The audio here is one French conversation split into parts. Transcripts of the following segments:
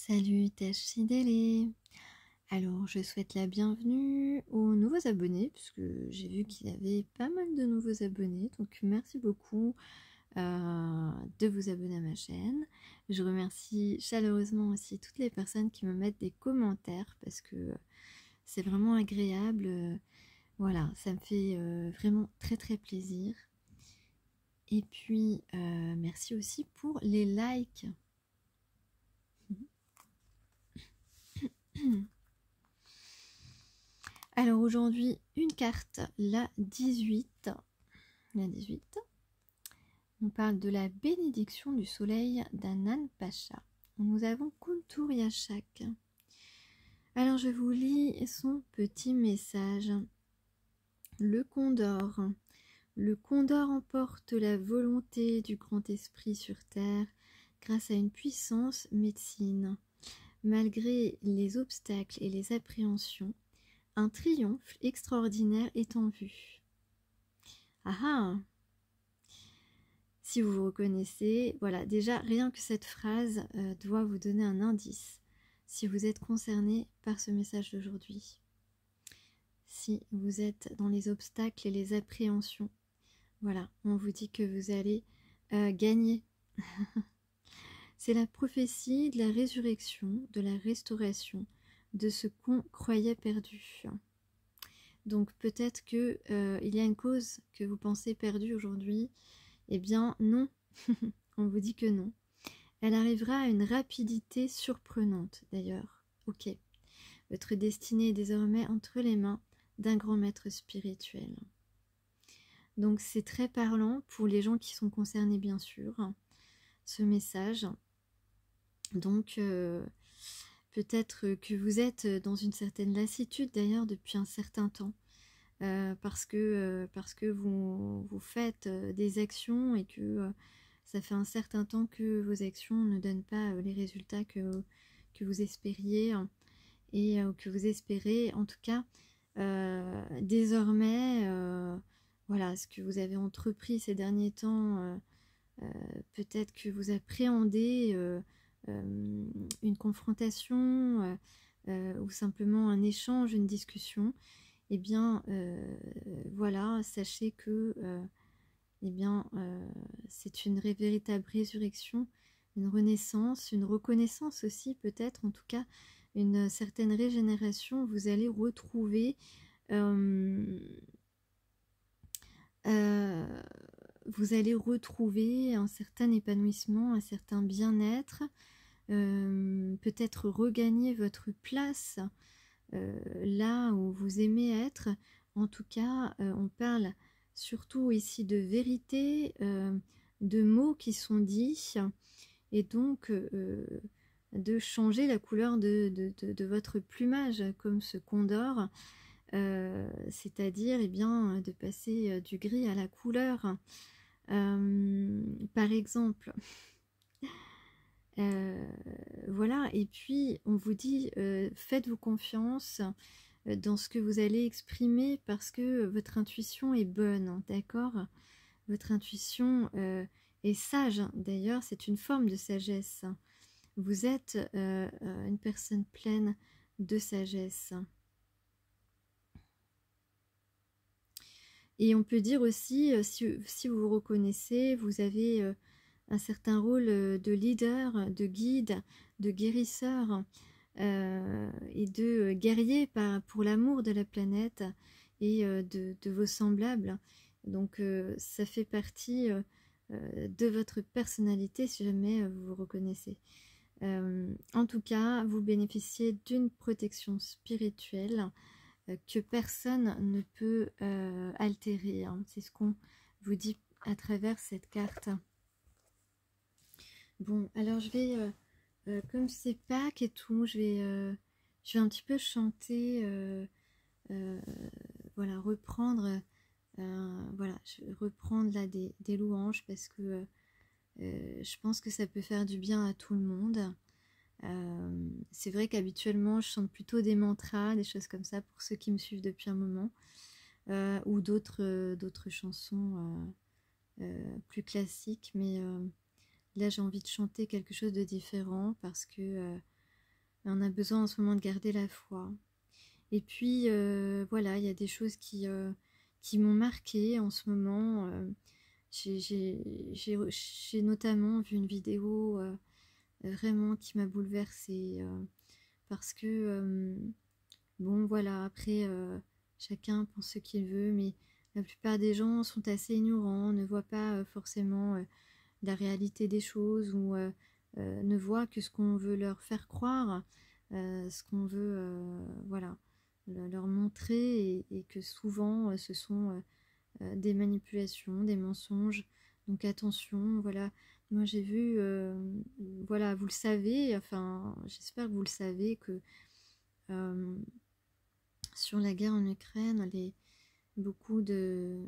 Salut Tachidele. Alors je souhaite la bienvenue aux nouveaux abonnés puisque j'ai vu qu'il y avait pas mal de nouveaux abonnés, donc merci beaucoup de vous abonner à ma chaîne. Je remercie chaleureusement aussi toutes les personnes qui me mettent des commentaires parce que c'est vraiment agréable, voilà, ça me fait vraiment très très plaisir. Et puis merci aussi pour les likes. Alors aujourd'hui, une carte, la 18. La 18. On parle de la bénédiction du soleil d'Anan Pacha. Nous avons Kuntur Yashak. Alors je vous lis son petit message. Le condor. Le condor emporte la volonté du grand esprit sur terre grâce à une puissance médecine. Malgré les obstacles et les appréhensions, un triomphe extraordinaire est en vue. Ah ah! Si vous vous reconnaissez, voilà, déjà rien que cette phrase doit vous donner un indice si vous êtes concerné par ce message d'aujourd'hui. Si vous êtes dans les obstacles et les appréhensions, voilà, on vous dit que vous allez gagner. C'est la prophétie de la résurrection, de la restauration, de ce qu'on croyait perdu. Donc peut-être que il y a une cause que vous pensez perdue aujourd'hui. Eh bien non, on vous dit que non. Elle arrivera à une rapidité surprenante d'ailleurs. Ok, votre destinée est désormais entre les mains d'un grand maître spirituel. Donc c'est très parlant pour les gens qui sont concernés bien sûr, ce message. Donc peut-être que vous êtes dans une certaine lassitude d'ailleurs depuis un certain temps. Parce que vous faites des actions et que ça fait un certain temps que vos actions ne donnent pas les résultats que vous espériez et que vous espérez. En tout cas, désormais, voilà, ce que vous avez entrepris ces derniers temps, peut-être que vous appréhendez une confrontation ou simplement un échange, une discussion. Eh bien, voilà, sachez que eh bien, c'est une véritable résurrection, une renaissance, une reconnaissance aussi peut-être, en tout cas, une certaine régénération. Vous allez retrouver un certain épanouissement, un certain bien-être, peut-être regagner votre place là où vous aimez être. En tout cas, on parle surtout ici de vérité, de mots qui sont dits, et donc de changer la couleur de votre plumage, comme ce condor, c'est-à-dire eh bien, de passer du gris à la couleur. Par exemple, voilà, et puis on vous dit faites-vous confiance dans ce que vous allez exprimer parce que votre intuition est bonne, d'accord? Votre intuition est sage, d'ailleurs c'est une forme de sagesse. Vous êtes une personne pleine de sagesse. Et on peut dire aussi, si vous vous reconnaissez, vous avez un certain rôle de leader, de guide, de guérisseur et de guerrier pour l'amour de la planète et de vos semblables. Donc ça fait partie de votre personnalité si jamais vous vous reconnaissez. En tout cas, vous bénéficiez d'une protection spirituelle que personne ne peut altérer. Hein. C'est ce qu'on vous dit à travers cette carte. Bon, alors je vais, comme c'est Pâques et tout, je vais un petit peu chanter, voilà, reprendre, voilà, je vais reprendre là des louanges parce que je pense que ça peut faire du bien à tout le monde. C'est vrai qu'habituellement je chante plutôt des mantras, des choses comme ça pour ceux qui me suivent depuis un moment, ou d'autres chansons plus classiques, mais là j'ai envie de chanter quelque chose de différent parce que On a besoin en ce moment de garder la foi. Et puis, voilà, il y a des choses qui m'ont marqué en ce moment. J'ai notamment vu une vidéo vraiment qui m'a bouleversée parce que, bon, voilà, après, chacun pense ce qu'il veut, mais la plupart des gens sont assez ignorants, ne voient pas forcément la réalité des choses ou ne voient que ce qu'on veut leur faire croire, ce qu'on veut, voilà, leur montrer et que souvent ce sont des manipulations, des mensonges. Donc attention, voilà. Moi j'ai vu, voilà, vous le savez, enfin j'espère que vous le savez que euh, sur la guerre en Ukraine, beaucoup d'hommes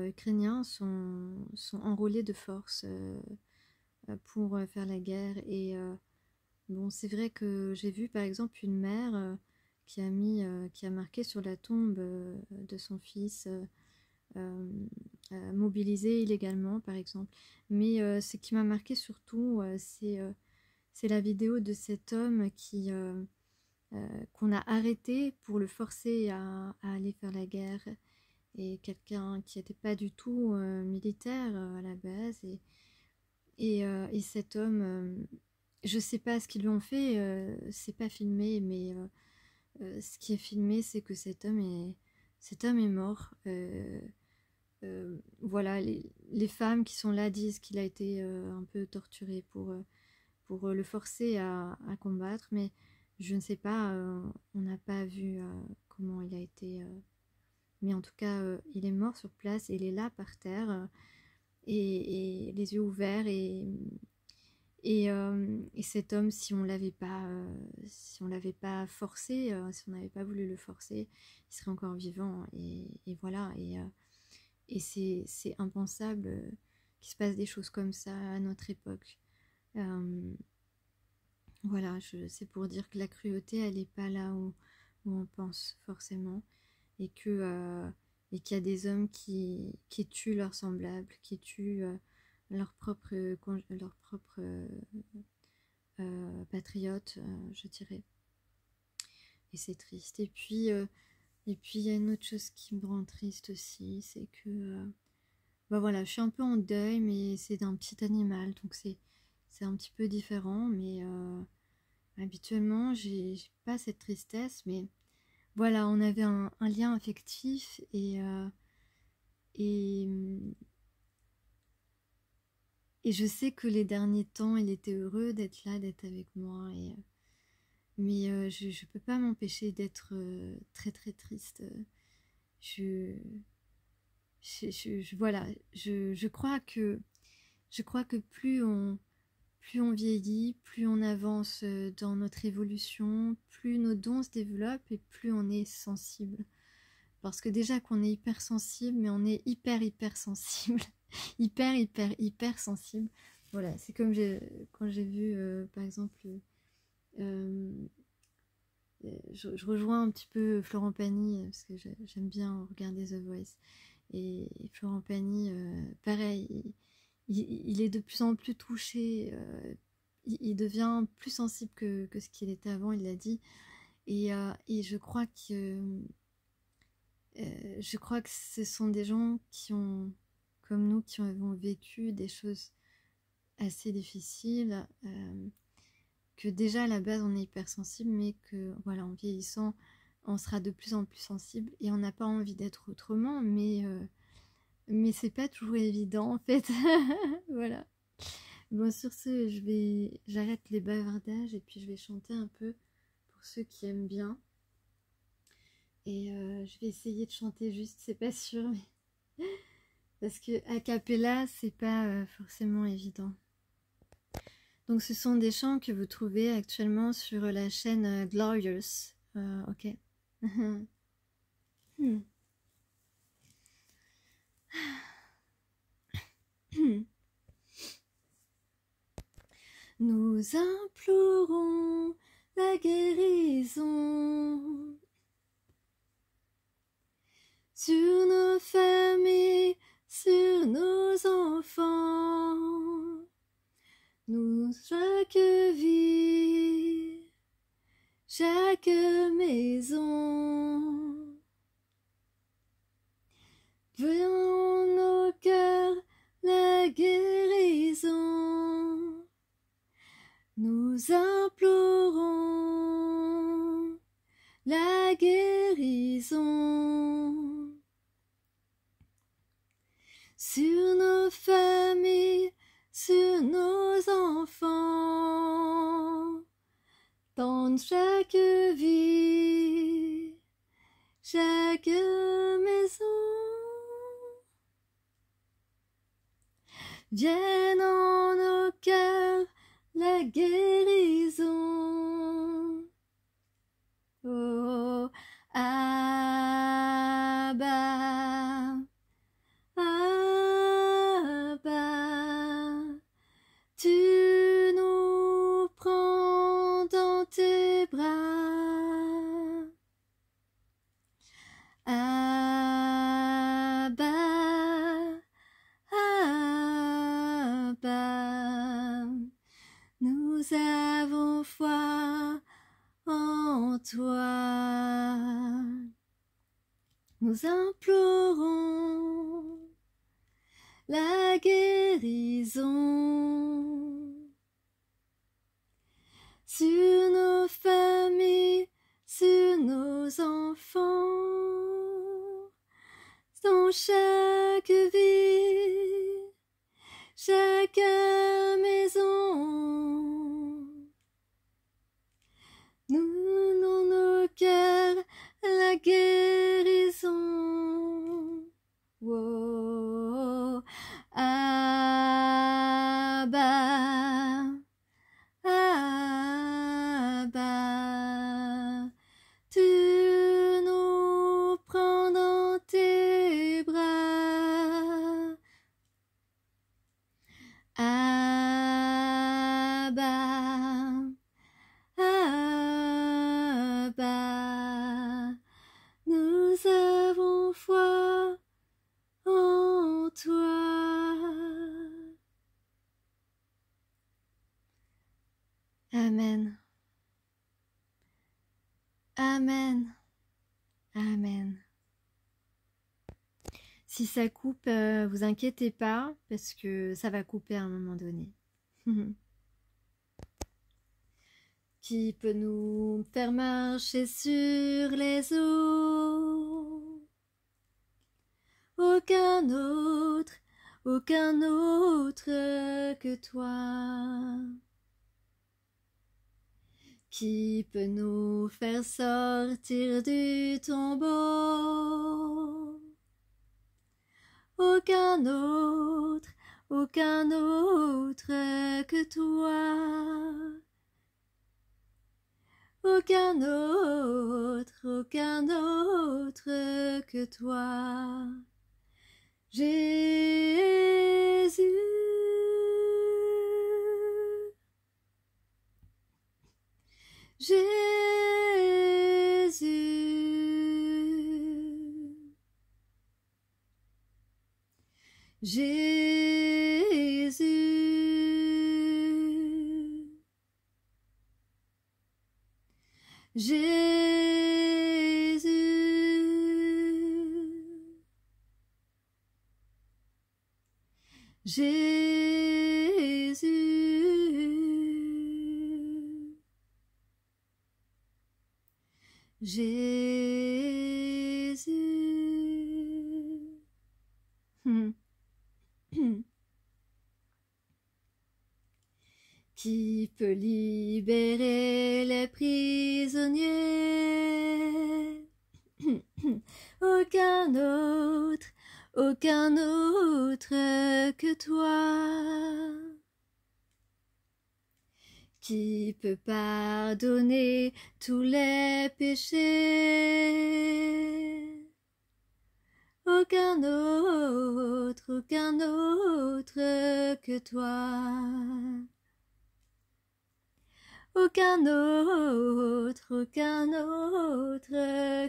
ukrainiens sont enrôlés de force pour faire la guerre. Et bon, c'est vrai que j'ai vu par exemple une mère qui a marqué sur la tombe de son fils mobilisé illégalement, par exemple. Mais ce qui m'a marqué surtout, c'est la vidéo de cet homme qu'on a arrêté pour le forcer à aller faire la guerre. Et quelqu'un qui n'était pas du tout militaire à la base. Et cet homme, je sais pas ce qu'ils lui ont fait, c'est pas filmé, mais ce qui est filmé, c'est que cet homme est mort. Voilà, les femmes qui sont là disent qu'il a été un peu torturé pour le forcer à combattre, mais je ne sais pas, on n'a pas vu comment il a été. Mais en tout cas, il est mort sur place, et il est là par terre, et les yeux ouverts, et cet homme, si on l'avait pas forcé, si on n'avait pas voulu le forcer, il serait encore vivant. Et voilà, et c'est impensable qu'il se passe des choses comme ça à notre époque. Voilà, c'est pour dire que la cruauté, elle n'est pas là où on pense forcément, et qu'il y a des hommes qui tuent leurs semblables, qui tuent leurs propres patriotes, je dirais. Et c'est triste. Et puis il y a une autre chose qui me rend triste aussi, c'est que bah voilà, je suis un peu en deuil, mais c'est d'un petit animal, donc c'est un petit peu différent. Mais habituellement, j'ai pas cette tristesse, mais voilà, on avait un lien affectif, et, et je sais que les derniers temps, il était heureux d'être là, d'être avec moi. Mais je ne peux pas m'empêcher d'être très très triste. Je, voilà, je crois que plus on vieillit, plus on avance dans notre évolution, plus nos dons se développent et plus on est sensible. Parce que déjà qu'on est hyper sensible, mais on est hyper sensible. hyper sensible. Voilà, c'est comme quand j'ai vu, par exemple, je rejoins un petit peu Florent Pagny, parce que j'aime bien regarder The Voice. Et Florent Pagny, pareil, il est de plus en plus touché, il devient plus sensible que ce qu'il était avant, il l'a dit. Et je crois que ce sont des gens qui ont, comme nous, qui ont vécu des choses assez difficiles, que déjà à la base on est hypersensible, mais que voilà, en vieillissant, on sera de plus en plus sensible, et on n'a pas envie d'être autrement, mais c'est pas toujours évident en fait. Voilà. Bon, sur ce, j'arrête les bavardages, et puis je vais chanter un peu pour ceux qui aiment bien. Et je vais essayer de chanter juste, c'est pas sûr, mais parce que a cappella, c'est pas forcément évident. Donc ce sont des chants que vous trouvez actuellement sur la chaîne Glorious. Ok. Nous implorons la guérison sur nos familles, sur nos enfants. nous chaque vie, chaque maison. Voyons nos cœurs la guérison. Nous implorons la guérison sur nos familles, sur nos enfants, dans chaque vie, chaque maison. Vienne en nos cœurs la guérison. Oh, Abba, Abba, tu nous prends dans tes bras. Abba, Abba, nous avons foi en toi. Nous implorons la guérison sur nos familles, sur nos enfants, dans chaque vie, chaque maison. Nous, dans nos cœurs, la guérison. Oh, Abba, Abba, tu nous prends dans tes bras. Abba, Abba, nous avons foi en toi. Amen. Amen. Amen. Si ça coupe, vous inquiétez pas, parce que ça va couper à un moment donné. Qui peut nous faire marcher sur les eaux? Aucun autre que toi. Qui peut nous faire sortir du tombeau? Aucun autre que toi. Aucun autre que toi. Jésus. Jésus. Jésus. Jésus. Jésus. Jésus. Qui peut libérer les prisonniers? Aucun autre que toi. Qui peut pardonner tous les péchés? Aucun autre que toi. Aucun autre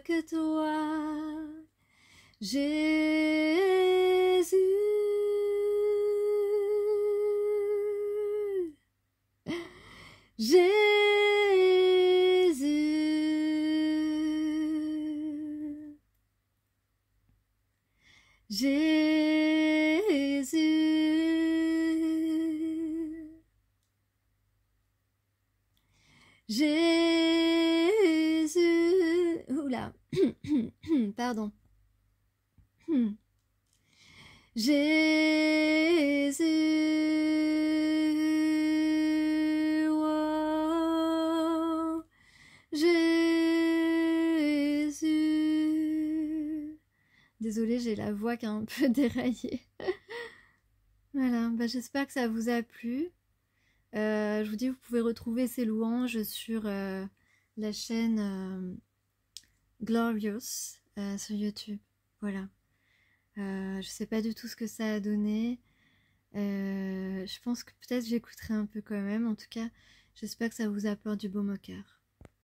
que toi. Jésus. Jésus, Jésus, Jésus, oula, pardon. Jésus, oh, Jésus. Désolée, j'ai la voix qui a un peu déraillé. Voilà, bah, j'espère que ça vous a plu. Je vous dis, vous pouvez retrouver ces louanges sur la chaîne Glorious sur YouTube. Voilà. Je sais pas du tout ce que ça a donné. Je pense que peut-être j'écouterai un peu quand même. En tout cas, j'espère que ça vous apporte du baume au cœur.